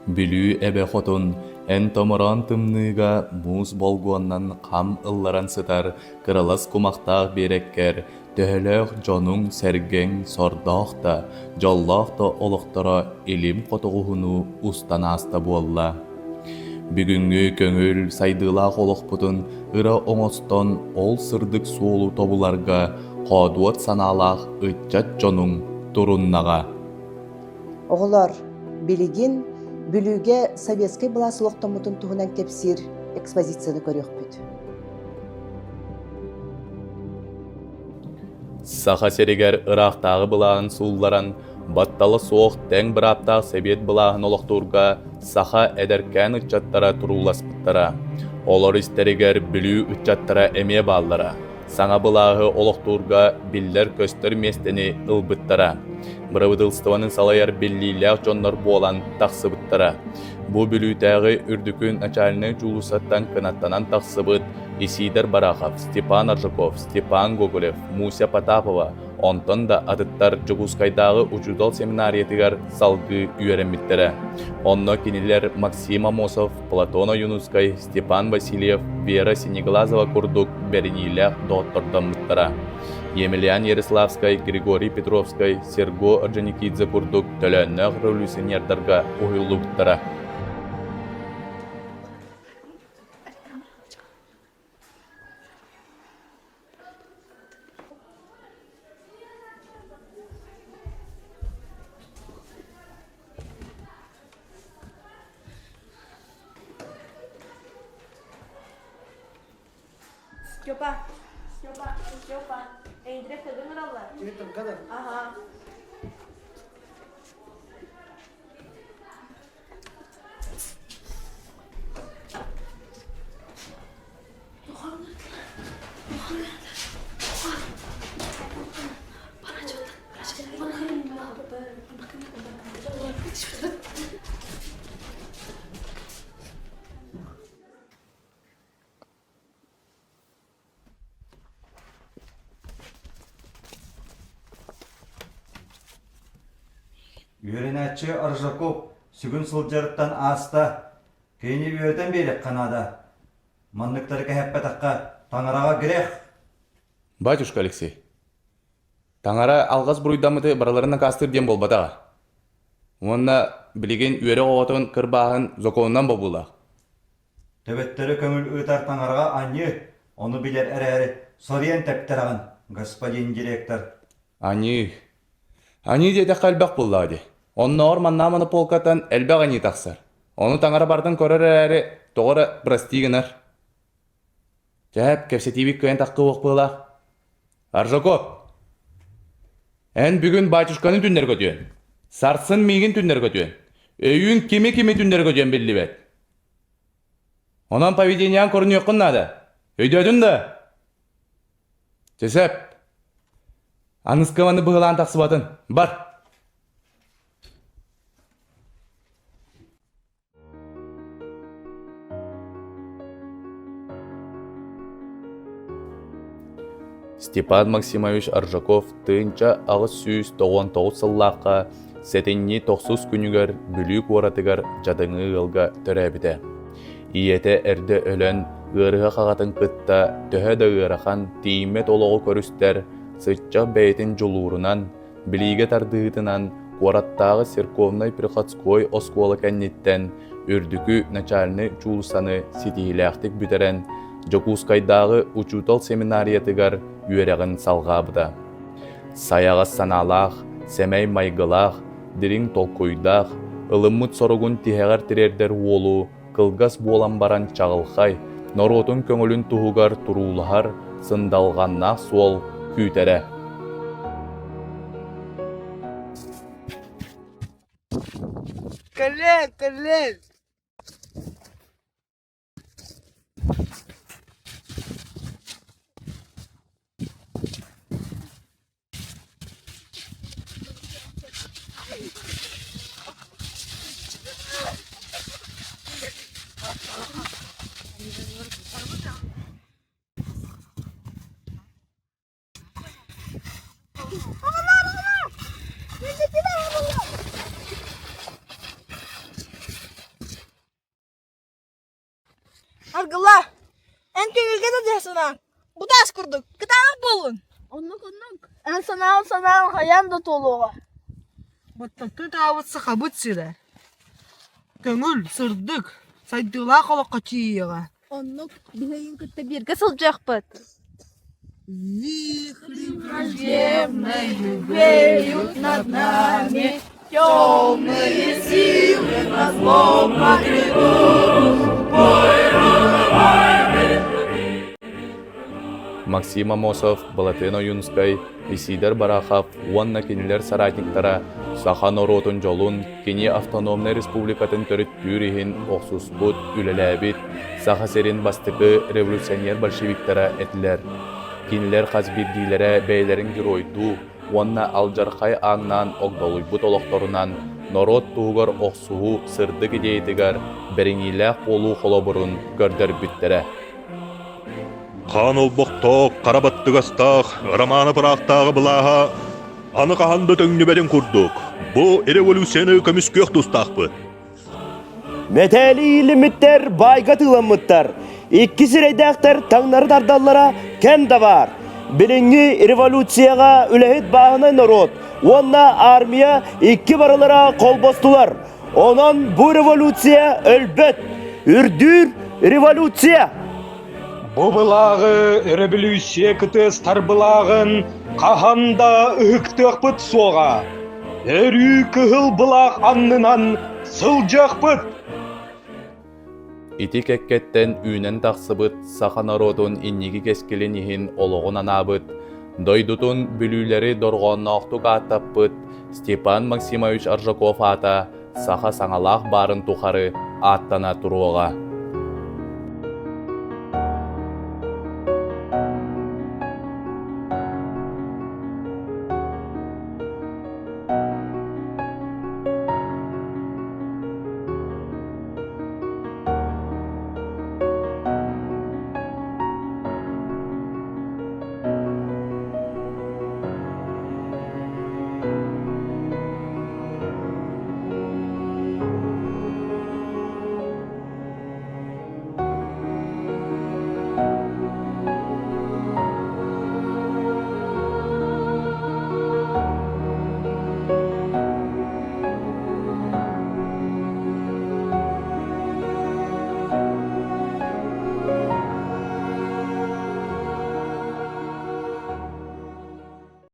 Бүлүү эбе хотун, эн томорон тымныга муус болгуоннан хам ылларан сытар, кырылас кумактаах береккер, төһөлөөх жонуң сэргэң сордоох да, жоллоох да олохторо илим хотугуһуну устанааста буолла. Бүгүнгү көңүл сайдыылаах олохпутун ыра оҥостон ол сырдык суолу тобуларга хоодуот санаалаах ытчат жонуң туруннага. Оҕолор, билигин бүлүүгэ советский былаас улохтоммутун туһунан кепсир экспозицияны көрүөхпүт. Саха серигер ырахтагы былаан суулларан, батталы суох тең быраптаах себет былааһын олохтуурга саха эдеркэн ыччаттара турууласпыттара. Олор истеригер бүлүү ыччаттара эмие бааллара. Саңа былааһы олохтуурга биллер көстөр местени ылбыттара. Бырабыдылстываны салайар биллиилээх дьоннор буолан тахсыбыттара. Бу бүлүүтээҕи үрдүкүн начальный жуулусаттан кынаттанан тахсыбыт Исидор Барахов, Степан Аржаков, Степан Гоголев, Муся Потапова, онтон да атыттар Жогускайдагы учудал семинариятыгар салгы үйөрэммиттере. Онно кинилер Максим Амосов, Платона Юнускай, Степан Васильев, Вера Синеглазова курдук беринилэх дооттордоммуттара. Емельян Ярославскай, Григорий Петровскай, Серго Орджоникидзе курдук төлөөннөөх революционердарга уюлуктара. Степа, директор дымыралла. Директор када? Ага. Үйренәтчі Аржаков сүгін сылжарыттан аста, кейіне үйерден берек қанада. Манныктары кәхәппә таққа таңараға грех. Батюшка Алексей, таңара алғас бұруйдамыды бараларына кастыр дем болбатаға. Онна білеген үйері оғатығын кырбағын зоконынан болбулақ. Төбеттері көңіл ұйтар таңараға аньы, оны білер әрі сориян тәптерағын, господин директор. Ани деді қалбақ боллады. Онна орманнаманы полкатан әлбәқ ани тақсар. Оны таңара бардын көрір әрі тоғыра брастигінар. Жәп, кәпсетивік көйен таққы оқ болақ. Аржаков, ән бүгін батюшканы түндер көтуен. Сарсын мейгін түндер көтуен. Өйін кеме түндер көтуен белі бәт. Онан поведениян көріне өққыннады. Өйдөдің да. Тесеп, анысқаваны бұғылан тақсыбатын. Бар. Степан Максимович Аржаков тыынча ағыз сүйіз 99 сыллаққа сәтенні 90 күнігер бүлік оратыгар жадыңы ғылға төрәбіді. Иеті әрді өлін ғырыға қағатын қытта төхі да ғырақан тиімет олығы көрістер сытча бәйтін жолуырынан, біліге тардығытынан ораттағы церковной приходской осколы кәннеттен үрдікі начальны жулсаны сетихиләқтік бүтерен Жокускайдағы учутал семинариятыгар үйерегін салғабыда. Саяға саналақ, сәмәй майғылақ, дирин толкойдақ, ылыммыт сорогун тихегар тирердер олу, кылгас болан баран чағылхай, норотун көңілін туғығар турулахар, сындалғаннақ суол күйтере. Кален! Аргыла, en köylüge de desana. Bu da askurduk. Kıtanık bolun. Onluk. En sanal hayan da toluğa. Battı tavut sahabut sile. Köngül sırdık. Saydıla kolak kaçıyığa. Onluk bileyin kıtta bir kısılacak bıt. Враждебной любовью над нами темные силы на злом Максим Амосов, Балатино Юнскай, Исидер Барахов, Уанна кинилер соратниктара, Саха Норотун жолун, Кини автономный республикатын төрүттүүрихин оксуспут, үлеләбит, Саха серин бастыкы революционер большевиктара этилер. Кинилер хазбирдилere бейлерин геройду, Уанна алжархай аңнан огдолуйбут олокторунан, Норот тугар оксугу сырдык идейтигер, бериңилэх болу холобурун көрдөр бүттере. Қан олбоқтоқ, қарабаттығастақ, романы пырақтағы бұлаға, аны қағанды төңнебеден күрдік. Бұл революцияны көміскөк тұстақпы. Метәлі иліміттер байға тыламыттар. Иккісі рейдәқтер таңнары дардаллара кәм да бар. Біліңгі революцияға үләхет бағынай народ. Онна армия икки барылара қол бостылар. Онан бұл революция өлбет. Үрдүр революция. Бұл бұлағы революция кітістар бұлағын қағанда үхіктіқ бұт соға. Әрі күхіл бұлақ аннынан сылжақ бұт. Ити кеккеттен үйнен тақсыбыт, Саха народун инниги кескелин ихин ологун анабыт, дойдутун бүлүүлери доргонноқтук аттаппыт, Степан Максимович Аржаков ата Саха саңалақ барын тухары аттана туруға.